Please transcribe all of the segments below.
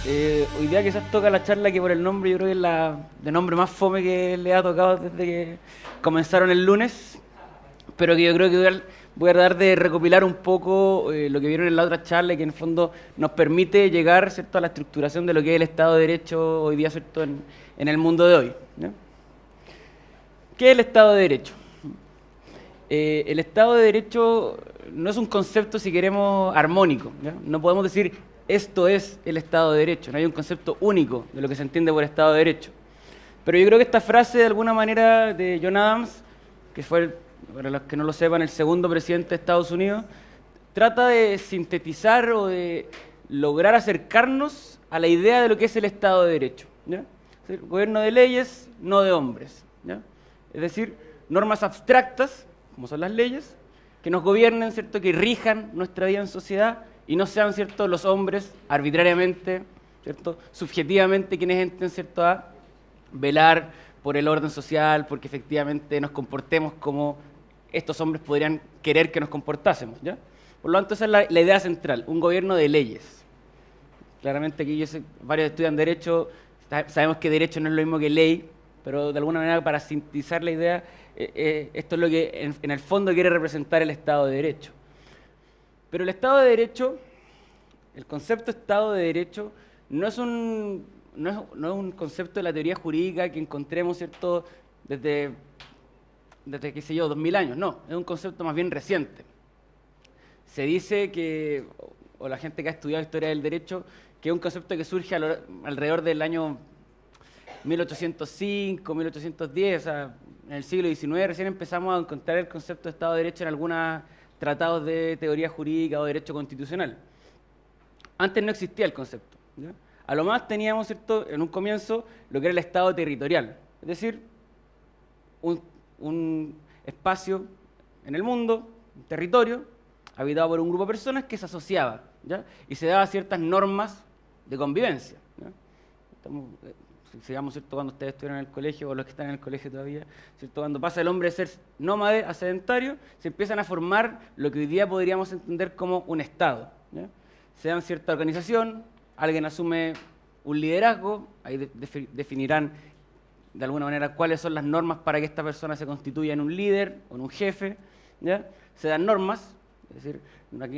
Hoy día quizás toca la charla que por el nombre yo creo que es la de nombre más fome que le ha tocado desde que comenzaron el lunes, pero que yo creo que voy a tratar de recopilar un poco lo que vieron en la otra charla y que en el fondo nos permite llegar, ¿cierto?, a la estructuración de lo que es el Estado de Derecho hoy día, ¿cierto?, en el mundo de hoy, ¿ya? ¿Qué es el Estado de Derecho? El Estado de Derecho no es un concepto, si queremos, armónico, ¿ya? No podemos decir esto es el Estado de Derecho, no hay un concepto único de lo que se entiende por Estado de Derecho. Pero yo creo que esta frase, de alguna manera, de John Adams, que fue, para los que no lo sepan, el segundo presidente de Estados Unidos, trata de sintetizar o de lograr acercarnos a la idea de lo que es el Estado de Derecho, ¿ya? Es decir, gobierno de leyes, no de hombres, ¿ya? Es decir, normas abstractas, como son las leyes, que nos gobiernen, ¿cierto?, que rijan nuestra vida en sociedad y no sean, ¿cierto?, los hombres arbitrariamente, ¿cierto?, subjetivamente quienes entren, ¿cierto?, a velar por el orden social, porque efectivamente nos comportemos como estos hombres podrían querer que nos comportásemos, ¿ya? Por lo tanto, esa es la idea central, un gobierno de leyes. Claramente aquí varios estudian Derecho, sabemos que Derecho no es lo mismo que ley, pero de alguna manera para sintetizar la idea, esto es lo que en el fondo quiere representar el Estado de Derecho. Pero el Estado de Derecho, el concepto Estado de Derecho, no es un concepto de la teoría jurídica que encontremos, ¿cierto?, desde qué sé yo, 2000 años, no, es un concepto más bien reciente. Se dice que, o la gente que ha estudiado historia del derecho, que es un concepto que surge alrededor del año 1805, 1810, o sea, en el siglo XIX recién empezamos a encontrar el concepto de Estado de Derecho en algunos tratados de teoría jurídica o derecho constitucional. Antes no existía el concepto, ¿ya? A lo más teníamos, ¿cierto?, en un comienzo lo que era el Estado territorial, es decir, un espacio en el mundo, un territorio, habitado por un grupo de personas que se asociaba, ¿ya?, y se daba ciertas normas de convivencia, ¿ya? Sigamos, ¿cierto?, cuando ustedes estuvieron en el colegio, o los que están en el colegio todavía, ¿cierto?, cuando pasa el hombre de ser nómade a sedentario, se empiezan a formar lo que hoy día podríamos entender como un Estado, ¿ya? Se dan cierta organización, alguien asume un liderazgo, ahí definirán de alguna manera cuáles son las normas para que esta persona se constituya en un líder o en un jefe, ¿ya? Se dan normas, es decir,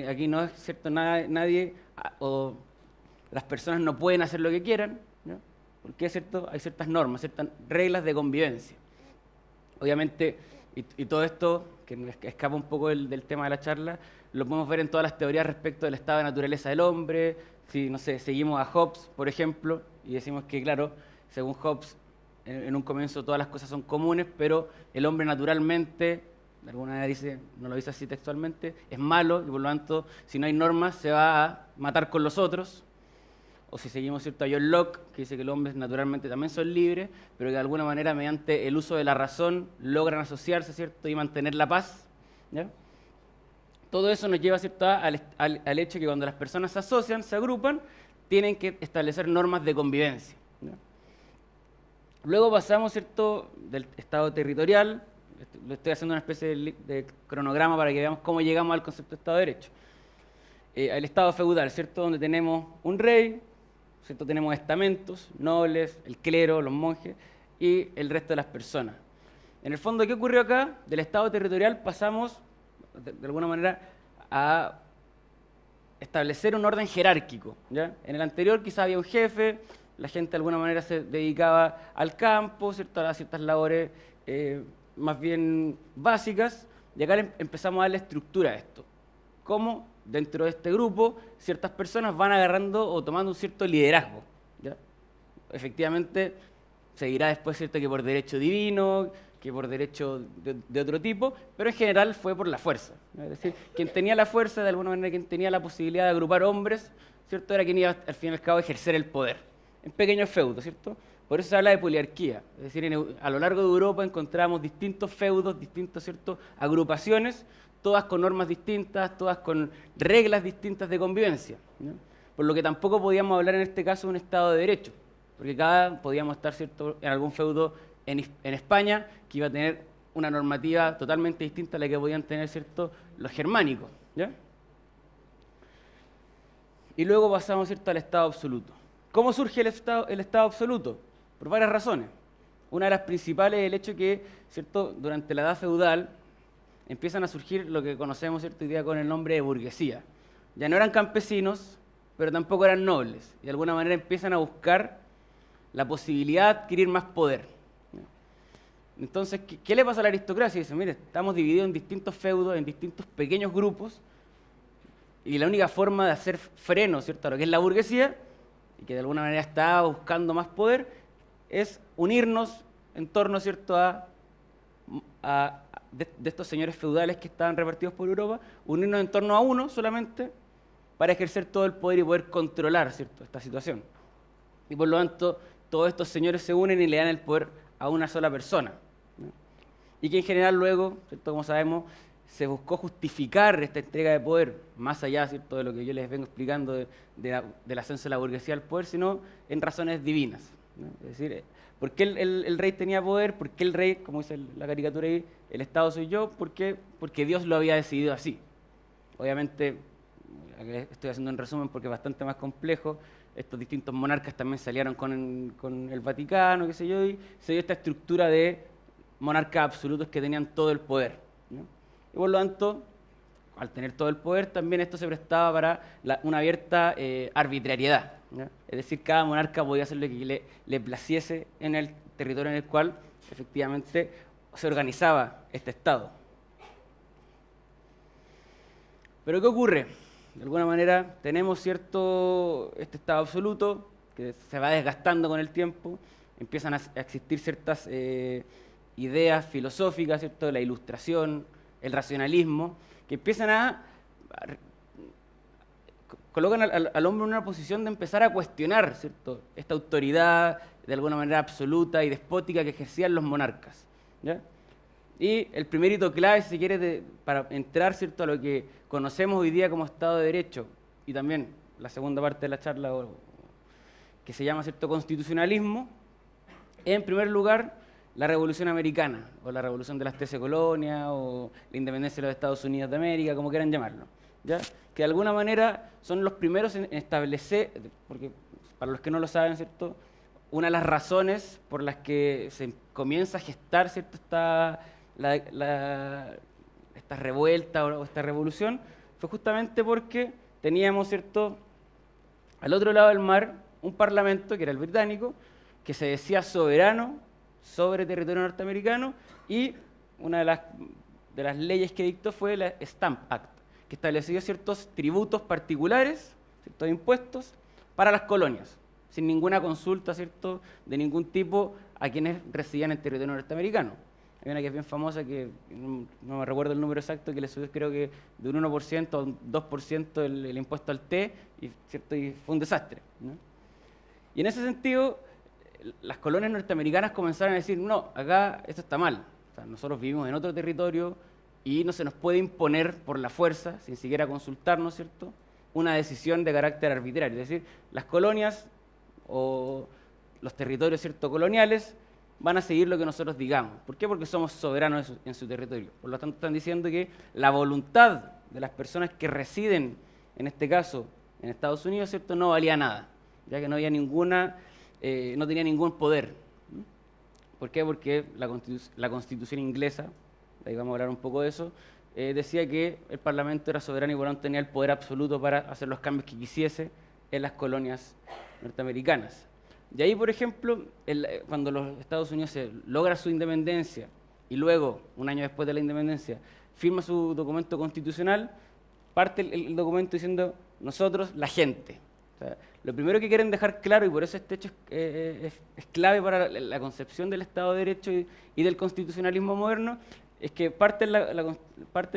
aquí no es cierto nadie o las personas no pueden hacer lo que quieran, ¿ya? Porque es cierto, hay ciertas normas, ciertas reglas de convivencia. Obviamente, y todo esto, que escapa un poco del tema de la charla, lo podemos ver en todas las teorías respecto del estado de naturaleza del hombre. Si, no sé, seguimos a Hobbes, por ejemplo, y decimos que, claro, según Hobbes, en un comienzo todas las cosas son comunes, pero el hombre naturalmente, de alguna manera dice, no lo dice así textualmente, es malo, y por lo tanto, si no hay normas, se va a matar con los otros. O si seguimos, ¿cierto?, a John Locke, que dice que los hombres naturalmente también son libres, pero que de alguna manera, mediante el uso de la razón, logran asociarse, ¿cierto?, y mantener la paz, ¿ya? Todo eso nos lleva, ¿cierto?, al hecho de que cuando las personas se asocian, se agrupan, tienen que establecer normas de convivencia, ¿ya? Luego pasamos, ¿cierto?, del Estado territorial. Le estoy haciendo una especie de cronograma para que veamos cómo llegamos al concepto de Estado de Derecho. El Estado feudal, ¿cierto?, donde tenemos un rey, ¿cierto?, tenemos estamentos, nobles, el clero, los monjes y el resto de las personas. En el fondo, ¿qué ocurrió acá? Del Estado territorial pasamos, de alguna manera, a establecer un orden jerárquico, ¿ya? En el anterior quizá había un jefe, la gente de alguna manera se dedicaba al campo, ¿cierto?, a ciertas labores más bien básicas, y acá empezamos a darle estructura a esto. ¿Cómo? Dentro de este grupo, ciertas personas van agarrando o tomando un cierto liderazgo, ¿ya? Efectivamente, se dirá después, ¿cierto?, que por derecho divino, que por derecho de otro tipo, pero en general fue por la fuerza, ¿no? Es decir, quien tenía la fuerza, de alguna manera, quien tenía la posibilidad de agrupar hombres, ¿cierto?, era quien iba al fin y al cabo a ejercer el poder, en pequeños feudos, ¿cierto? Por eso se habla de poliarquía, es decir, a lo largo de Europa encontramos distintos feudos, distintas, ¿cierto?, agrupaciones, todas con normas distintas, todas con reglas distintas de convivencia, ¿no? Por lo que tampoco podíamos hablar en este caso de un Estado de Derecho, porque podíamos estar, ¿cierto?, en algún feudo en España que iba a tener una normativa totalmente distinta a la que podían tener, ¿cierto?, los germánicos, ¿ya? Y luego pasamos, ¿cierto?, al Estado absoluto. ¿Cómo surge el Estado absoluto? Por varias razones. Una de las principales es el hecho que, ¿cierto?, durante la edad feudal empiezan a surgir lo que conocemos, ¿cierto?, hoy día con el nombre de burguesía. Ya no eran campesinos, pero tampoco eran nobles. Y de alguna manera empiezan a buscar la posibilidad de adquirir más poder. Entonces, ¿qué le pasa a la aristocracia? Dice, mire, estamos divididos en distintos feudos, en distintos pequeños grupos, y la única forma de hacer freno, ¿cierto?, a lo que es la burguesía, y que de alguna manera está buscando más poder, es unirnos en torno, ¿cierto?, de estos señores feudales que estaban repartidos por Europa, unirnos en torno a uno solamente para ejercer todo el poder y poder controlar, ¿cierto?, esta situación. Y por lo tanto, todos estos señores se unen y le dan el poder a una sola persona, ¿no? Y que en general luego, ¿cierto?, como sabemos, se buscó justificar esta entrega de poder, más allá, ¿cierto?, de lo que yo les vengo explicando del ascenso de la burguesía al poder, sino en razones divinas, ¿no? Es decir, ¿por qué el rey tenía poder? ¿Por qué el rey, como dice la caricatura ahí, el Estado soy yo? ¿Por qué? Porque Dios lo había decidido así. Obviamente, estoy haciendo un resumen porque es bastante más complejo. Estos distintos monarcas también se aliaron con el Vaticano, qué sé yo, y se dio esta estructura de monarcas absolutos que tenían todo el poder, ¿no? Y por lo tanto, al tener todo el poder, también esto se prestaba para una abierta arbitrariedad, ¿no? Es decir, cada monarca podía hacer lo que le placiese en el territorio en el cual efectivamente se organizaba este Estado. Pero ¿qué ocurre? De alguna manera tenemos este Estado absoluto que se va desgastando con el tiempo, empiezan a existir ciertas ideas filosóficas, ¿cierto?, la Ilustración, el racionalismo, que empiezan colocan al hombre en una posición de empezar a cuestionar, ¿cierto?, esta autoridad de alguna manera absoluta y despótica que ejercían los monarcas, ¿ya? Y el primer hito clave, si se quiere, para entrar, ¿cierto?, a lo que conocemos hoy día como Estado de Derecho, y también la segunda parte de la charla, que se llama, ¿cierto?, constitucionalismo, en primer lugar, la Revolución Americana, o la Revolución de las 13 Colonias, o la independencia de los Estados Unidos de América, como quieran llamarlo, ¿ya? Que de alguna manera son los primeros en establecer, porque para los que no lo saben, ¿cierto?, una de las razones por las que se comienza a gestar, ¿cierto?, esta revuelta o esta revolución, fue justamente porque teníamos, ¿cierto?, al otro lado del mar, un parlamento, que era el británico, que se decía soberano sobre territorio norteamericano, y una de las leyes que dictó fue la Stamp Act, que estableció ciertos tributos particulares, ciertos impuestos, para las colonias, sin ninguna consulta, ¿cierto?, de ningún tipo a quienes residían en territorio norteamericano. Hay una que es bien famosa, que no me recuerdo el número exacto, que le subió creo que de un 1% a un 2% el impuesto al té, ¿cierto?, y fue un desastre, ¿no? Y en ese sentido, las colonias norteamericanas comenzaron a decir, no, acá esto está mal. O sea, nosotros vivimos en otro territorio y no se nos puede imponer por la fuerza, sin siquiera consultarnos, ¿cierto?, una decisión de carácter arbitrario. Es decir, las colonias o los territorios, ¿cierto?, coloniales van a seguir lo que nosotros digamos. ¿Por qué? Porque somos soberanos en su territorio. Por lo tanto, están diciendo que la voluntad de las personas que residen, en este caso, en Estados Unidos, ¿cierto?, no valía nada, ya que no había no tenía ningún poder. ¿Por qué? Porque la Constitución inglesa, ahí vamos a hablar un poco de eso, decía que el Parlamento era soberano y por lo tanto tenía el poder absoluto para hacer los cambios que quisiese en las colonias norteamericanas. Y ahí, por ejemplo, cuando los Estados Unidos se logra su independencia y luego, un año después de la independencia, firma su documento constitucional, parte el documento diciendo nosotros, la gente. O sea, lo primero que quieren dejar claro, y por eso este hecho es clave para la concepción del Estado de Derecho y del constitucionalismo moderno, es que parten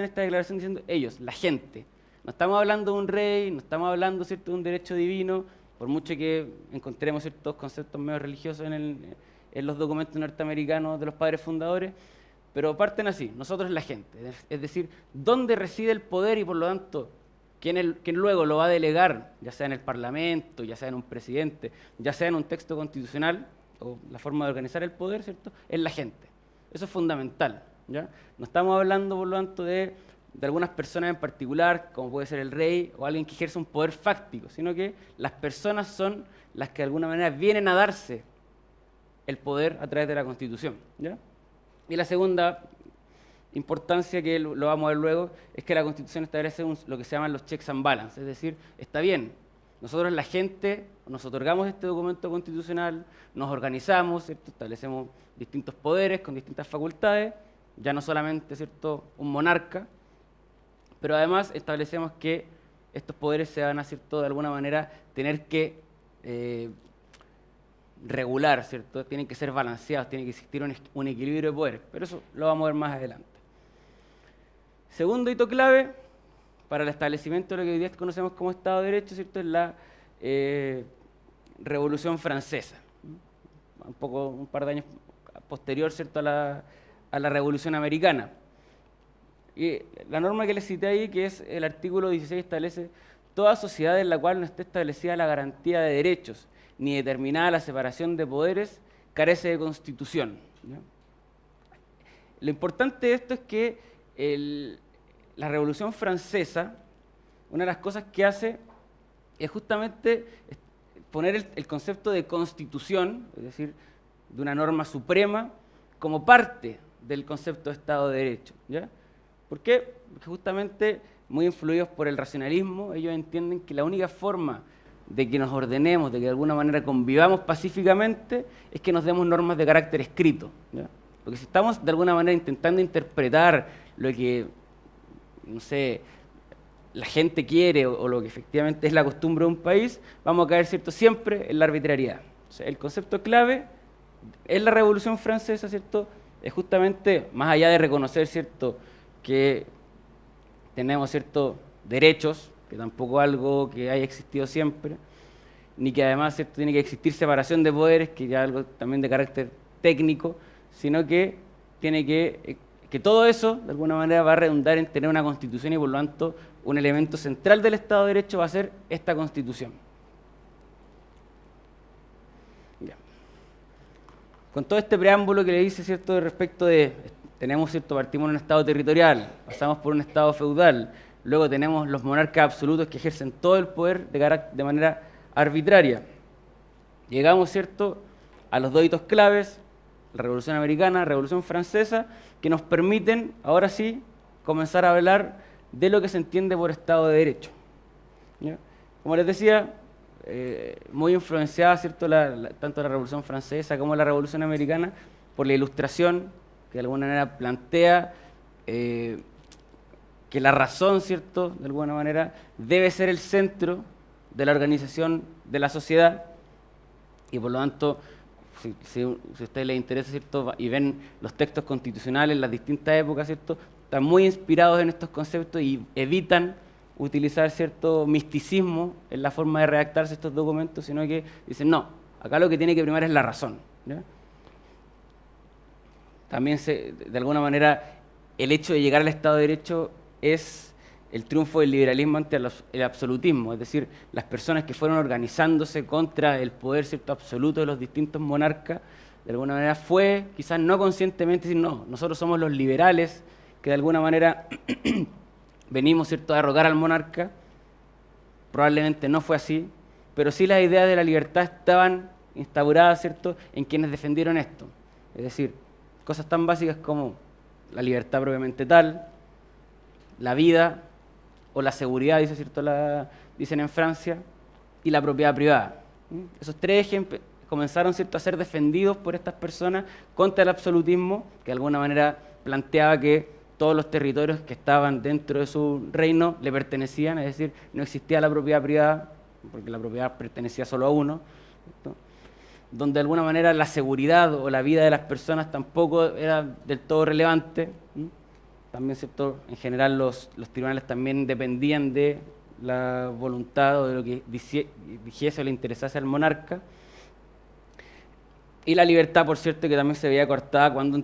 esta declaración diciendo ellos, la gente. No estamos hablando de un rey, no estamos hablando, ¿cierto?, de un derecho divino, por mucho que encontremos ciertos conceptos medio religiosos en los documentos norteamericanos de los padres fundadores, pero parten así, nosotros la gente. Es decir, dónde reside el poder y por lo tanto ¿quién luego lo va a delegar, ya sea en el Parlamento, ya sea en un presidente, ya sea en un texto constitucional, o la forma de organizar el poder, ¿cierto?, es la gente. Eso es fundamental, ¿ya? No estamos hablando, por lo tanto, de algunas personas en particular, como puede ser el rey, o alguien que ejerce un poder fáctico, sino que las personas son las que de alguna manera vienen a darse el poder a través de la Constitución, ¿ya? Y la segunda importancia, que lo vamos a ver luego, es que la Constitución establece lo que se llaman los checks and balances, es decir, está bien, nosotros la gente nos otorgamos este documento constitucional, nos organizamos, ¿cierto? Establecemos distintos poderes con distintas facultades, ya no solamente, ¿cierto?, un monarca, pero además establecemos que estos poderes se van a, ¿cierto?, de alguna manera tener que regular, ¿cierto? Tienen que ser balanceados, tiene que existir un equilibrio de poderes, pero eso lo vamos a ver más adelante. Segundo hito clave para el establecimiento de lo que hoy día conocemos como Estado de Derecho, ¿cierto?, es la Revolución Francesa, un par de años posterior, ¿cierto?, a la Revolución Americana. Y la norma que les cité ahí, que es el artículo 16, establece: toda sociedad en la cual no esté establecida la garantía de derechos ni determinada la separación de poderes, carece de constitución, ¿no? Lo importante de esto es que la Revolución Francesa, una de las cosas que hace es justamente poner el concepto de constitución, es decir, de una norma suprema, como parte del concepto de Estado de Derecho, ¿ya? ¿Por qué? Porque justamente, muy influidos por el racionalismo, ellos entienden que la única forma de que nos ordenemos, de que de alguna manera convivamos pacíficamente, es que nos demos normas de carácter escrito, ¿ya? Porque si estamos de alguna manera intentando interpretar lo que, no sé, la gente quiere o lo que efectivamente es la costumbre de un país, vamos a caer, ¿cierto?, siempre en la arbitrariedad. O sea, el concepto clave en la Revolución Francesa, ¿cierto?, es justamente, más allá de reconocer, ¿cierto?, que tenemos ciertos derechos, que tampoco es algo que haya existido siempre, ni que además, ¿cierto?, tiene que existir separación de poderes, que ya es algo también de carácter técnico, sino que tiene que todo eso, de alguna manera, va a redundar en tener una Constitución y, por lo tanto, un elemento central del Estado de Derecho va a ser esta Constitución. Ya. Con todo este preámbulo que le hice, ¿cierto?, respecto de, tenemos, ¿cierto?, partimos en un Estado territorial, pasamos por un Estado feudal, luego tenemos los monarcas absolutos que ejercen todo el poder de manera arbitraria. Llegamos, ¿cierto?, a los dos hitos claves, la Revolución Americana, la Revolución Francesa, que nos permiten, ahora sí, comenzar a hablar de lo que se entiende por Estado de Derecho, ¿ya? Como les decía, muy influenciada, ¿cierto?, tanto la Revolución Francesa como la Revolución Americana por la Ilustración, que de alguna manera plantea que la razón, ¿cierto?, de alguna manera debe ser el centro de la organización de la sociedad, y por lo tanto, si a ustedes les interesa, ¿cierto?, y ven los textos constitucionales en las distintas épocas, ¿cierto?, están muy inspirados en estos conceptos y evitan utilizar cierto misticismo en la forma de redactarse estos documentos, sino que dicen, no, acá lo que tiene que primar es la razón, ¿ya? También, de alguna manera, el hecho de llegar al Estado de Derecho es el triunfo del liberalismo ante el absolutismo, es decir, las personas que fueron organizándose contra el poder, ¿cierto?, absoluto de los distintos monarcas, de alguna manera fue, quizás no conscientemente, decir, no, nosotros somos los liberales, que de alguna manera venimos, ¿cierto?, a derrocar al monarca. Probablemente no fue así, pero sí las ideas de la libertad estaban instauradas, ¿cierto?, en quienes defendieron esto. Es decir, cosas tan básicas como la libertad propiamente tal, la vida o la seguridad, dicen en Francia, y la propiedad privada. Esos tres ejemplos comenzaron, ¿cierto?, a ser defendidos por estas personas contra el absolutismo, que de alguna manera planteaba que todos los territorios que estaban dentro de su reino le pertenecían, es decir, no existía la propiedad privada, porque la propiedad pertenecía solo a uno, ¿cierto?, donde de alguna manera la seguridad o la vida de las personas tampoco era del todo relevante. También, ¿cierto?, en general los tribunales también dependían de la voluntad o de lo que dijese o le interesase al monarca. Y la libertad, por cierto, que también se veía cortada cuando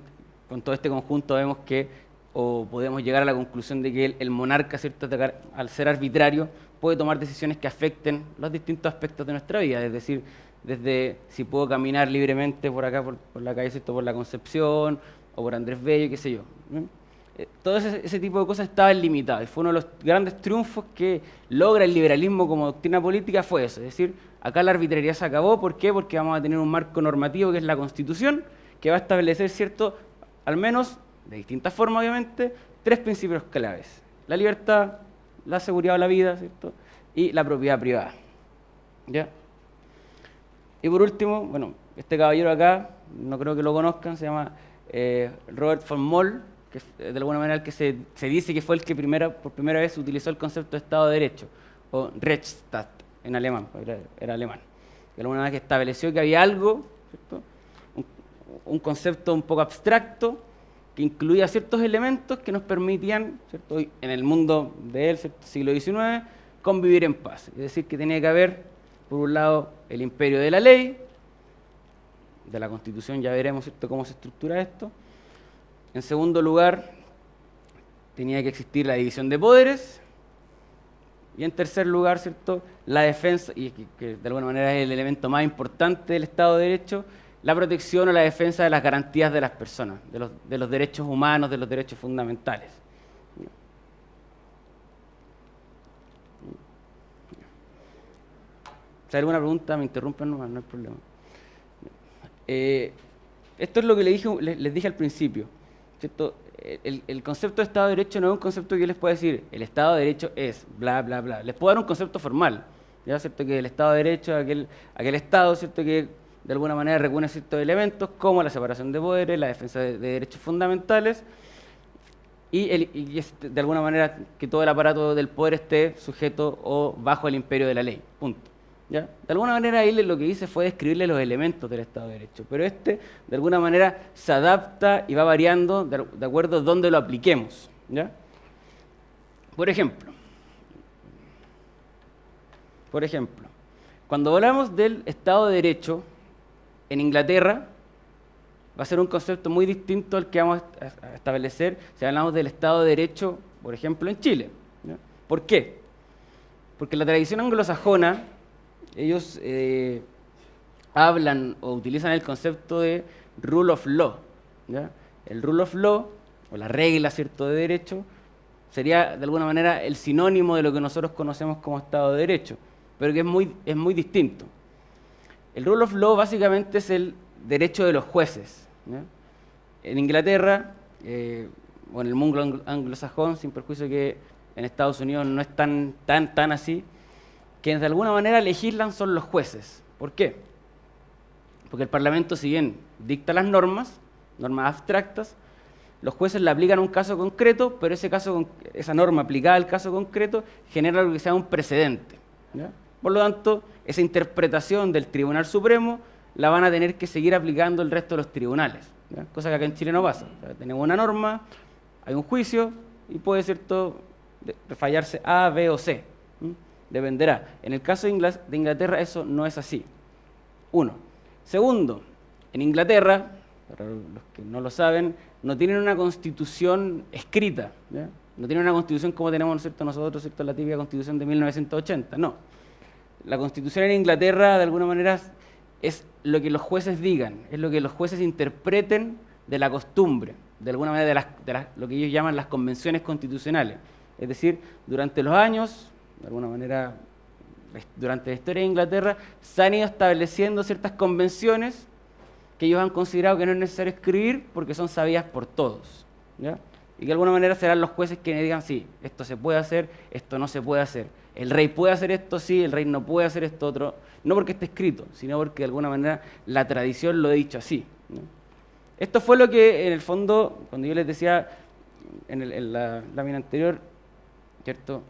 con todo este conjunto vemos que, o podemos llegar a la conclusión de que el monarca, ¿cierto?, al ser arbitrario, puede tomar decisiones que afecten los distintos aspectos de nuestra vida, es decir, desde si puedo caminar libremente por acá, por la calle, ¿cierto?, por la Concepción, o por Andrés Bello, qué sé yo. todo ese tipo de cosas estaba limitado. Y fue uno de los grandes triunfos que logra el liberalismo como doctrina política, fue eso. Es decir, acá la arbitrariedad se acabó. ¿Por qué? Porque vamos a tener un marco normativo que es la Constitución, que va a establecer, ¿cierto?, al menos, de distintas formas obviamente, 3 principios claves. La libertad, la seguridad de la vida, ¿cierto?, y la propiedad privada. ¿Ya? Y por último, bueno, este caballero acá, no creo que lo conozcan, se llama Robert von Moll, que es de alguna manera el que se dice que fue el que por primera vez utilizó el concepto de Estado de Derecho, o Rechtsstaat en alemán, era alemán. De alguna manera que estableció que había algo, ¿cierto?, un concepto un poco abstracto, que incluía ciertos elementos que nos permitían, ¿cierto?, en el mundo de él, ¿cierto?, siglo XIX, convivir en paz. Es decir, que tenía que haber, por un lado, el imperio de la ley, de la Constitución ya veremos, ¿cierto?, cómo se estructura esto. En segundo lugar, tenía que existir la división de poderes. Y en tercer lugar, ¿cierto?, la defensa, y que de alguna manera es el elemento más importante del Estado de Derecho, la protección o la defensa de las garantías de las personas, de los derechos humanos, de los derechos fundamentales. Si hay alguna pregunta, me interrumpen, no hay problema. Esto es lo que les dije al principio, ¿cierto? El concepto de Estado de Derecho no es un concepto que yo les pueda decir, el Estado de Derecho es bla, bla, bla. Les puedo dar un concepto formal, ¿ya? ¿Cierto? Que el Estado de Derecho es aquel Estado, ¿cierto?, que de alguna manera reúne ciertos elementos como la separación de poderes, la defensa de derechos fundamentales y de alguna manera que todo el aparato del poder esté sujeto o bajo el imperio de la ley, punto. ¿Ya? De alguna manera ahí lo que hice fue describirle los elementos del Estado de Derecho, pero de alguna manera se adapta y va variando de acuerdo a dónde lo apliquemos. ¿Ya? Por ejemplo, cuando hablamos del Estado de Derecho en Inglaterra, va a ser un concepto muy distinto al que vamos a establecer si hablamos del Estado de Derecho, por ejemplo, en Chile. ¿Ya? ¿Por qué? Porque la tradición anglosajona, ellos hablan o utilizan el concepto de rule of law. ¿Ya? El rule of law, o la regla, ¿cierto?, de derecho, sería de alguna manera el sinónimo de lo que nosotros conocemos como Estado de Derecho, pero que es muy distinto. El rule of law básicamente es el derecho de los jueces. ¿Ya? En Inglaterra, o en el mundo anglosajón, sin perjuicio que en Estados Unidos no es tan así, quienes de alguna manera legislan son los jueces. ¿Por qué? Porque el Parlamento, si bien dicta las normas abstractas, los jueces la aplican a un caso concreto, pero esa norma aplicada al caso concreto genera lo que sea un precedente. ¿Ya? Por lo tanto, esa interpretación del Tribunal Supremo la van a tener que seguir aplicando el resto de los tribunales. ¿Ya? Cosa que acá en Chile no pasa. O sea, tenemos una norma, hay un juicio y puede, ¿cierto?, fallarse A, B o C. Dependerá. En el caso de Inglaterra eso no es así. Uno. Segundo, en Inglaterra, para los que no lo saben, no tienen una constitución escrita. ¿Ya? No tienen una constitución como tenemos, ¿cierto?, nosotros, ¿cierto?, la típica constitución de 1980. No. La constitución en Inglaterra, de alguna manera, es lo que los jueces digan, es lo que los jueces interpreten de la costumbre, de alguna manera de lo que ellos llaman las convenciones constitucionales. Es decir, durante los años, de alguna manera, durante la historia de Inglaterra, se han ido estableciendo ciertas convenciones que ellos han considerado que no es necesario escribir porque son sabidas por todos. ¿Ya? Y que de alguna manera serán los jueces quienes digan, sí, esto se puede hacer, esto no se puede hacer. El rey puede hacer esto, sí, el rey no puede hacer esto otro. No porque esté escrito, sino porque de alguna manera la tradición lo ha dicho así. ¿No? Esto fue lo que, en el fondo, cuando yo les decía en la lámina anterior, ¿cierto?,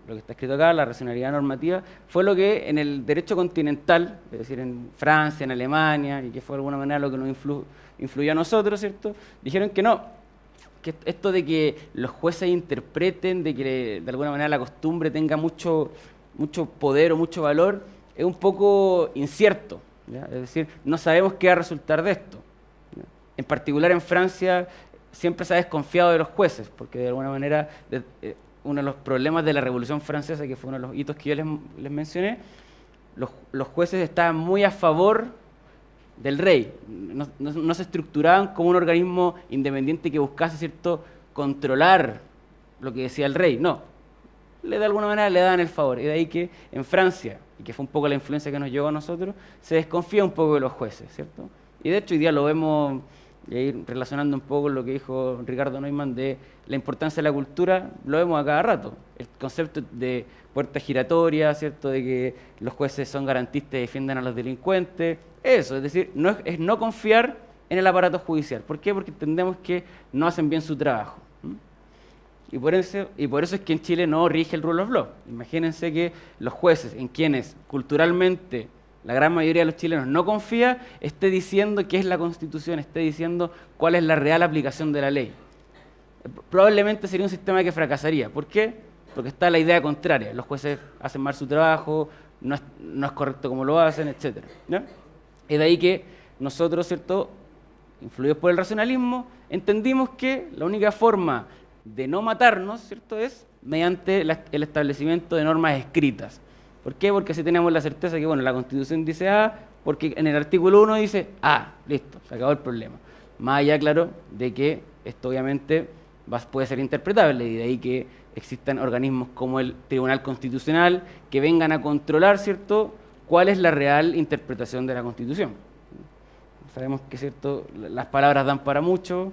lo que está escrito acá, la racionalidad normativa, fue lo que en el derecho continental, es decir, en Francia, en Alemania, y que fue de alguna manera lo que nos influyó a nosotros, ¿cierto?, dijeron que no, que esto de que los jueces interpreten, de que de alguna manera la costumbre tenga mucho poder o mucho valor, es un poco incierto. ¿Ya? Es decir, no sabemos qué va a resultar de esto. ¿Ya? En particular en Francia siempre se ha desconfiado de los jueces, porque de alguna manera uno de los problemas de la Revolución Francesa, que fue uno de los hitos que yo les mencioné, los jueces estaban muy a favor del rey. No se estructuraban como un organismo independiente que buscase, ¿cierto?, controlar lo que decía el rey. No, de alguna manera le daban el favor. Y de ahí que en Francia, y que fue un poco la influencia que nos llegó a nosotros, se desconfía un poco de los jueces, ¿cierto? Y de hecho hoy día lo vemos, y ahí relacionando un poco con lo que dijo Ricardo Neumann de la importancia de la cultura, lo vemos a cada rato. El concepto de puerta giratoria, ¿cierto?, de que los jueces son garantistas y defienden a los delincuentes. Eso, es decir, es no confiar en el aparato judicial. ¿Por qué? Porque entendemos que no hacen bien su trabajo. Y por eso es que en Chile no rige el rule of law. Imagínense que los jueces, en quienes culturalmente la gran mayoría de los chilenos no confía, esté diciendo qué es la Constitución, esté diciendo cuál es la real aplicación de la ley. Probablemente sería un sistema que fracasaría. ¿Por qué? Porque está la idea contraria. Los jueces hacen mal su trabajo, no es correcto como lo hacen, etc. ¿Ya? Es de ahí que nosotros, ¿cierto?, influidos por el racionalismo, entendimos que la única forma de no matarnos, ¿cierto?, es mediante el establecimiento de normas escritas. ¿Por qué? Porque así tenemos la certeza que, bueno, la Constitución dice A, porque en el artículo 1 dice A, listo, se acabó el problema. Más allá, claro, de que esto obviamente puede ser interpretable, y de ahí que existan organismos como el Tribunal Constitucional que vengan a controlar, ¿cierto?, cuál es la real interpretación de la Constitución. Sabemos que, ¿cierto?, las palabras dan para mucho,